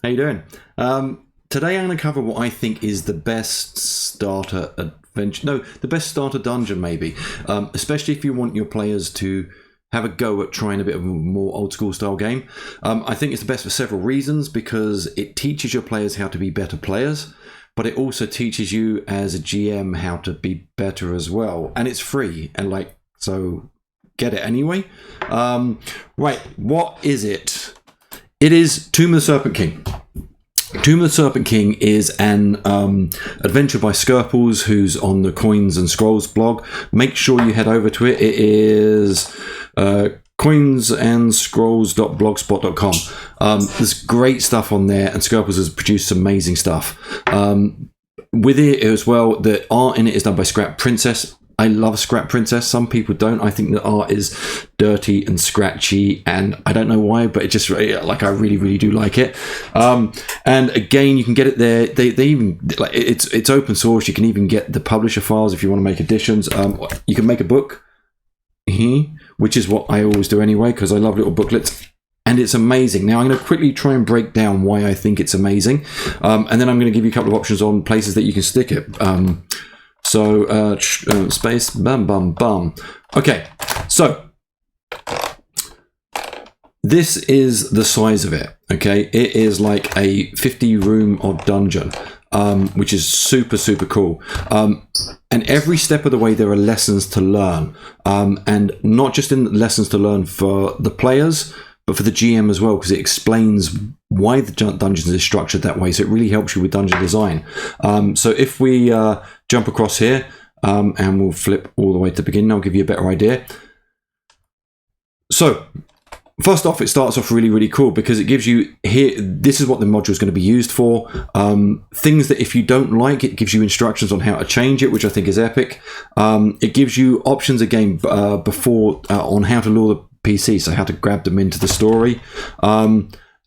How you doing? Today I'm going to cover what I think is the best starter adventure. No, the best starter dungeon, maybe. Especially if you want your players to have a go at trying a bit of a more old school style game. I think it's the best for several reasons, because it teaches your players how to be better players, but it also teaches you as a GM how to be better as well. And it's free, and so get it anyway. Right, what is it? It is Tomb of the Serpent King. Tomb of the Serpent King is an adventure by Skirples, who's on the Coins and Scrolls blog. Make sure you head over to it. It is coinsandscrolls.blogspot.com. There's great stuff on there, and Skirples has produced some amazing stuff. With it as well, the art in it is done by Scrap Princess. I love Scrap Princess. Some people don't. I think the art is dirty and scratchy, and I don't know why, but it just I really do like it. And again, you can get it there. They even it's open source. You can even get the publisher files if you want to make additions. You can make a book, which is what I always do anyway, because I love little booklets. And it's amazing. Now I'm going to quickly try and break down why I think it's amazing, and then I'm going to give you a couple of options on places that you can stick it. Space, bum. Okay, so this is the size of it. Okay, it is like a 50-room odd dungeon, which is super cool. And every step of the way there are lessons to learn, and not just in lessons to learn for the players, but for the GM as well, because it explains why the dungeons is structured that way. So it really helps you with dungeon design. So if we jump across here, and we'll flip all the way to the beginning, I'll give you a better idea. So first off, it starts off really cool, because it gives you here, this is what the module is going to be used for. Things that if you don't like, it gives you instructions on how to change it, which I think is epic. It gives you options again before on how to lure the PC, so how to grab them into the story.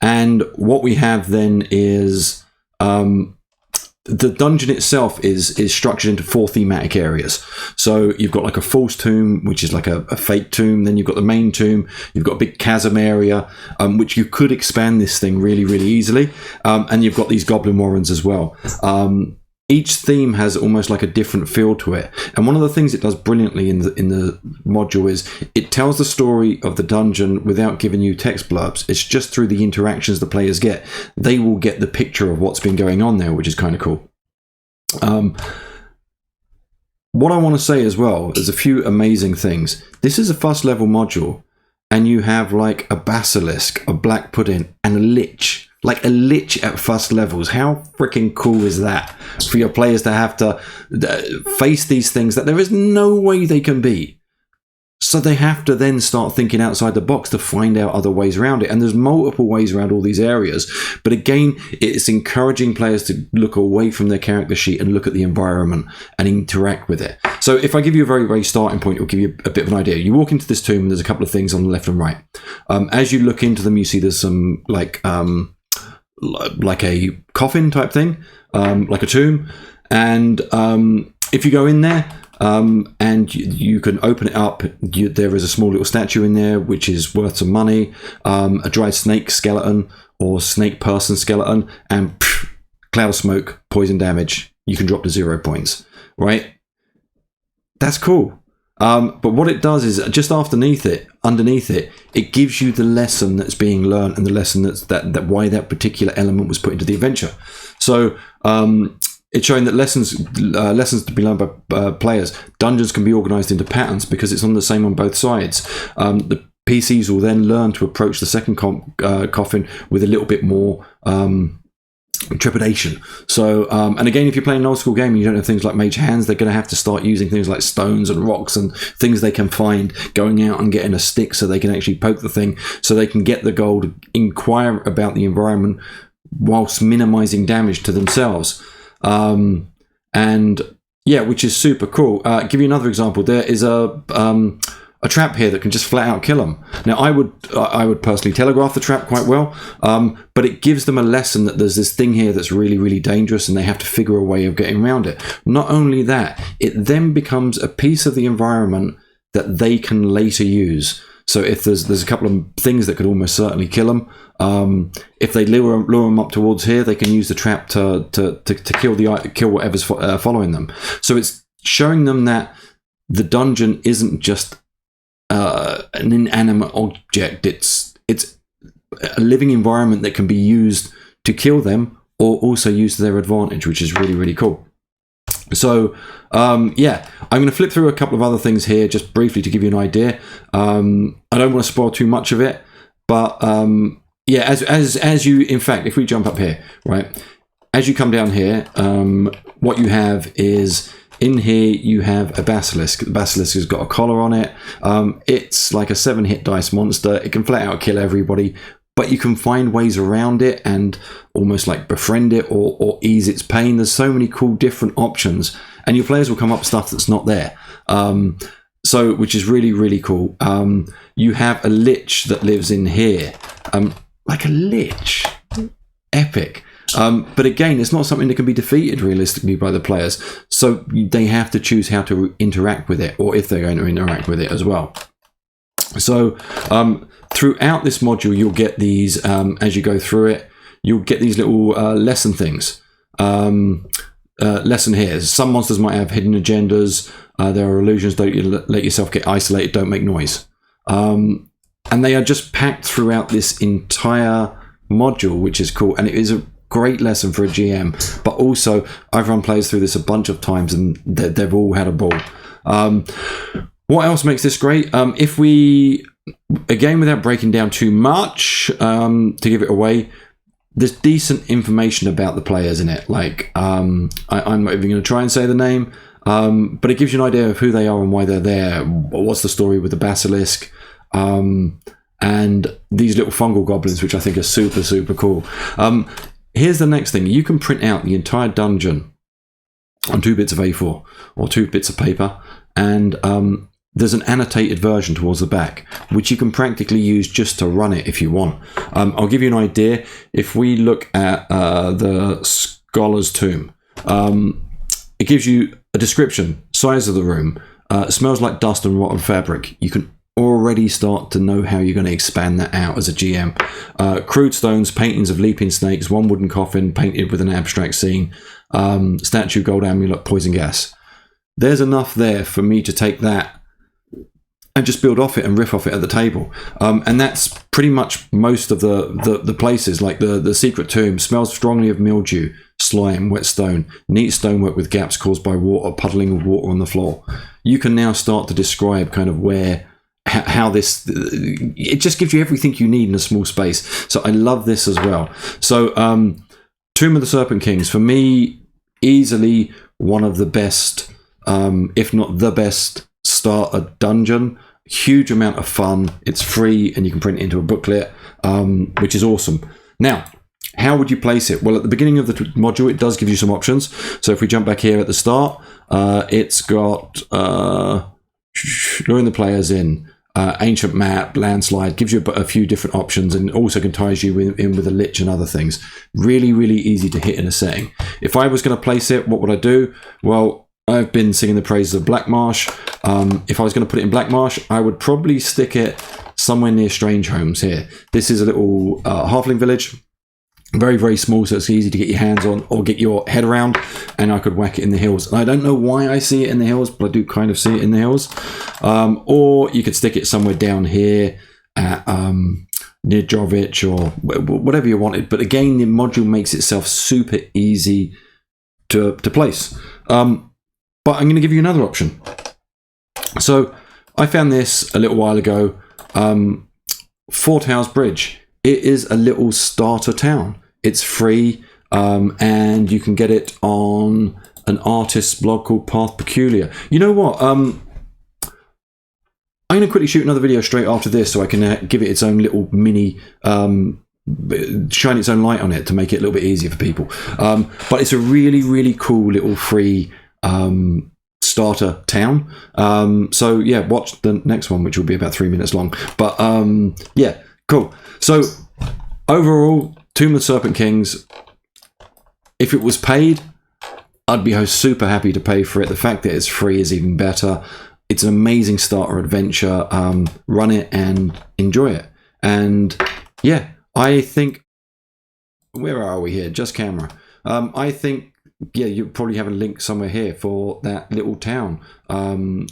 And what we have then is the dungeon itself is structured into 4 thematic areas. So you've got like a false tomb, which is like a fake tomb. Then you've got the main tomb. You've got a big chasm area, which you could expand this thing really easily. And you've got these goblin warrens as well. Each theme has almost like a different feel to it. And one of the things it does brilliantly in the module is it tells the story of the dungeon without giving you text blurbs. It's just through the interactions the players get. They will get the picture of what's been going on there, which is kind of cool. What I want to say as well, there's a few amazing things. This is a first level module, and you have like a basilisk, a black pudding, and a lich. Like a lich at first levels. How freaking cool is that for your players to have to face these things that there is no way they can beat? So they have to then start thinking outside the box to find out other ways around it. And there's multiple ways around all these areas. But again, it's encouraging players to look away from their character sheet and look at the environment and interact with it. So if I give you a very starting point, it'll give you a bit of an idea. You walk into this tomb and there's a couple of things on the left and right. As you look into them, you see there's some like a coffin type thing, like a tomb. And if you go in there, and you can open it up, there is a small little statue in there which is worth some money, a dried snake skeleton or snake person skeleton, and cloud of smoke, poison damage. You can drop to 0 points, right? That's cool. But what it does is just underneath it, it gives you the lesson that's being learned, and the lesson that why that particular element was put into the adventure. So it's showing that lessons to be learned by players. Dungeons can be organised into patterns because it's on the same on both sides. The PCs will then learn to approach the second coffin with a little bit more trepidation. So and again, if you're playing an old school game and you don't have things like mage hands, they're going to have to start using things like stones and rocks and things they can find, going out and getting a stick so they can actually poke the thing, so they can get the gold, inquire about the environment whilst minimizing damage to themselves. And yeah, which is super cool. Give you another example. There is a trap here that can just flat out kill them. Now, I would personally telegraph the trap quite well, but it gives them a lesson that there's this thing here that's really dangerous, and they have to figure a way of getting around it. Not only that, it then becomes a piece of the environment that they can later use. So if there's a couple of things that could almost certainly kill them, if they lure them up towards here, they can use the trap to kill whatever's following them. So it's showing them that the dungeon isn't just an inanimate object. It's a living environment that can be used to kill them or also used to their advantage, which is really, really cool. So yeah, I'm going to flip through a couple of other things here just briefly to give you an idea. I don't want to spoil too much of it, but yeah, as you, in fact, if we jump up here, right, as you come down here, what you have is, in here you have a basilisk. The basilisk has got a collar on it. It's like a 7-hit dice monster. It can flat out kill everybody, but you can find ways around it and almost like befriend it or ease its pain. There's so many cool different options, and your players will come up with stuff that's not there. So, which is really, really cool. You have a lich that lives in here. Like a lich. Epic. But again, it's not something that can be defeated realistically by the players. So they have to choose how to interact with it, or if they're going to interact with it as well. So throughout this module, you'll get these, as you go through it, you'll get these little lesson things. Lesson here. Some monsters might have hidden agendas. There are illusions. Don't you let yourself get isolated. Don't make noise. And they are just packed throughout this entire module, which is cool. And it is a great lesson for a GM. But also, I've run players through this a bunch of times, and they've all had a ball. What else makes this great? If we, again, without breaking down too much, to give it away, there's decent information about the players in it. Like, I'm not even going to try and say the name, but it gives you an idea of who they are and why they're there. What's the story with the basilisk? And these little fungal goblins, which I think are super, super cool. Here's the next thing. You can print out the entire dungeon on 2 bits of A4 or 2 bits of paper, and there's an annotated version towards the back, which you can practically use just to run it if you want. I'll give you an idea. If we look at the Scholar's Tomb, it gives you a description, size of the room, smells like dust and rotten fabric. You can already start to know how you're going to expand that out as a GM. Crude stones, paintings of leaping snakes, 1 wooden coffin painted with an abstract scene, statue, gold amulet, poison gas. There's enough there for me to take that and just build off it and riff off it at the table. And that's pretty much most of the places. Like the secret tomb smells strongly of mildew, slime, wet stone, neat stonework with gaps caused by water, puddling of water on the floor. You can now start to describe kind of how this, it just gives you everything you need in a small space. So I love this as well. So Tomb of the Serpent Kings, for me, easily one of the best, if not the best, starter dungeon. Huge amount of fun. It's free and you can print it into a booklet, which is awesome. Now, how would you place it? Well, at the beginning of the module, it does give you some options. So if we jump back here at the start, it's got luring the players in, ancient map, landslide, gives you a few different options, and also can ties you in with a lich and other things. Really, really easy to hit in a setting. If I was going to place it, what would I do? Well, I've been singing the praises of Black Marsh. If I was going to put it in Black Marsh, I would probably stick it somewhere near Strange Homes here. This is a little halfling village. Very, very small, so it's easy to get your hands on or get your head around, and I could whack it in the hills. And I don't know why I see it in the hills, but I do kind of see it in the hills. Or you could stick it somewhere down here at near Jovich or whatever you wanted. But again, the module makes itself super easy to place. But I'm going to give you another option. So I found this a little while ago. Fort House Bridge. It is a little starter town. It's free, and you can get it on an artist's blog called Path Peculiar. You know what? I'm going to quickly shoot another video straight after this so I can give it its own little mini, shine its own light on it to make it a little bit easier for people. But it's a really, really cool little free starter town. So yeah, watch the next one, which will be about 3 minutes long. But yeah, cool. So overall, Tomb of the Serpent Kings, if it was paid, I'd be super happy to pay for it. The fact that it's free is even better. It's an amazing starter adventure. Run it and enjoy it. And yeah, I think, where are we here? Just camera. I think, yeah, you probably have a link somewhere here for that little town.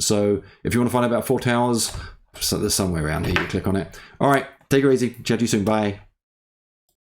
So if you want to find out about Four Towers, so there's somewhere around here. You click on it. All right, take it easy. Chat to you soon. Bye.